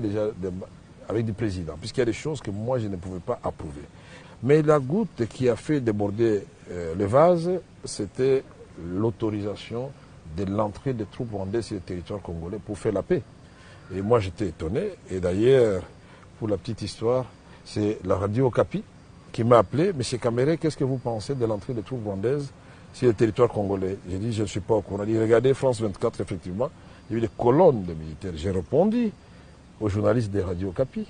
déjà avec du président, puisqu'il y a des choses que moi je ne pouvais pas approuver. Mais la goutte qui a fait déborder le vase, c'était l'autorisation de l'entrée des troupes rwandaises sur le territoire congolais pour faire la paix. Et moi j'étais étonné, et d'ailleurs, pour la petite histoire, c'est la radio Okapi qui m'a appelé, M. Kamere, qu'est-ce que vous pensez de l'entrée des troupes rwandaises sur le territoire congolais? J'ai dit, je ne suis pas au courant. Il a dit, regardez France 24, effectivement, il y a eu des colonnes de militaires. J'ai répondu au journaliste des radios Okapi.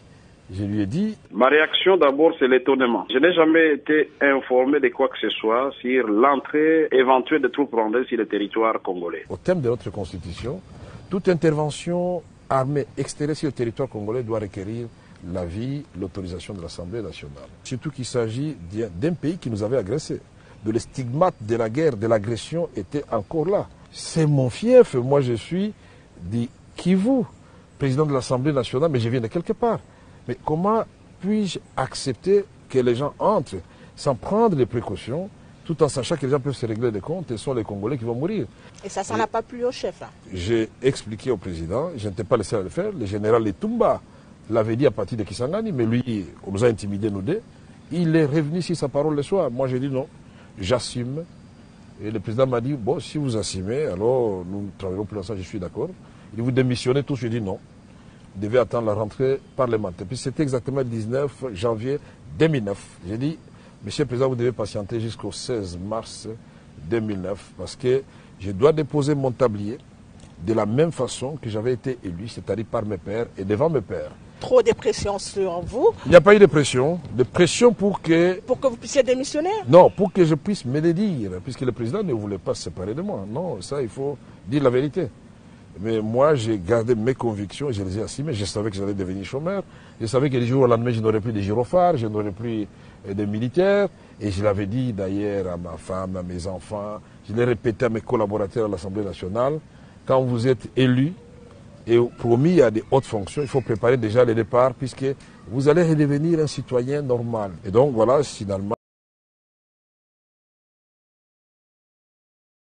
Je lui ai dit... Ma réaction d'abord, c'est l'étonnement. Je n'ai jamais été informé de quoi que ce soit sur l'entrée éventuelle des troupes rwandaises sur le territoire congolais. Au terme de notre constitution, toute intervention armée extérieure sur le territoire congolais doit requérir l'avis, l'autorisation de l'Assemblée nationale. Surtout qu'il s'agit d'un pays qui nous avait agressés. De les stigmates de la guerre, de l'agression étaient encore là. C'est mon fief, moi je suis dit Kivu, président de l'Assemblée nationale, mais je viens de quelque part. Mais comment puis-je accepter que les gens entrent sans prendre les précautions, tout en sachant que les gens peuvent se régler des comptes et ce sont les Congolais qui vont mourir? Et ça n'a pas plu au chef là? J'ai expliqué au président, je n'étais pas le seul à le faire, le général Letumba l'avait dit à partir de Kisangani, mais lui, on nous a intimidés nous deux. Il est revenu sur sa parole le soir. Moi j'ai dit non, j'assume. Et le président m'a dit, bon, si vous assumez, alors nous travaillerons pour l'instant, je suis d'accord. Il dit, vous démissionnez tous, je dis non. Vous devez attendre la rentrée parlementaire. Puis c'était exactement le 19 janvier 2009. J'ai dit, monsieur le président, vous devez patienter jusqu'au 16 mars 2009 parce que je dois déposer mon tablier de la même façon que j'avais été élu, c'est-à-dire par mes pairs et devant mes pairs. Trop de pression sur vous? Il n'y a pas eu de pression pour que... Pour que vous puissiez démissionner? Non, pour que je puisse me le dire, puisque le président ne voulait pas se séparer de moi. Non, ça, il faut dire la vérité. Mais moi, j'ai gardé mes convictions, je les ai assumées. Je savais que j'allais devenir chômeur. Je savais que les jours au lendemain, je n'aurais plus de gyrophares, je n'aurais plus de militaires. Et je l'avais dit d'ailleurs à ma femme, à mes enfants. Je l'ai répété à mes collaborateurs à l'Assemblée nationale. Quand vous êtes élu et promis à des hautes fonctions, il faut préparer déjà le départ puisque vous allez redevenir un citoyen normal. Et donc voilà, finalement,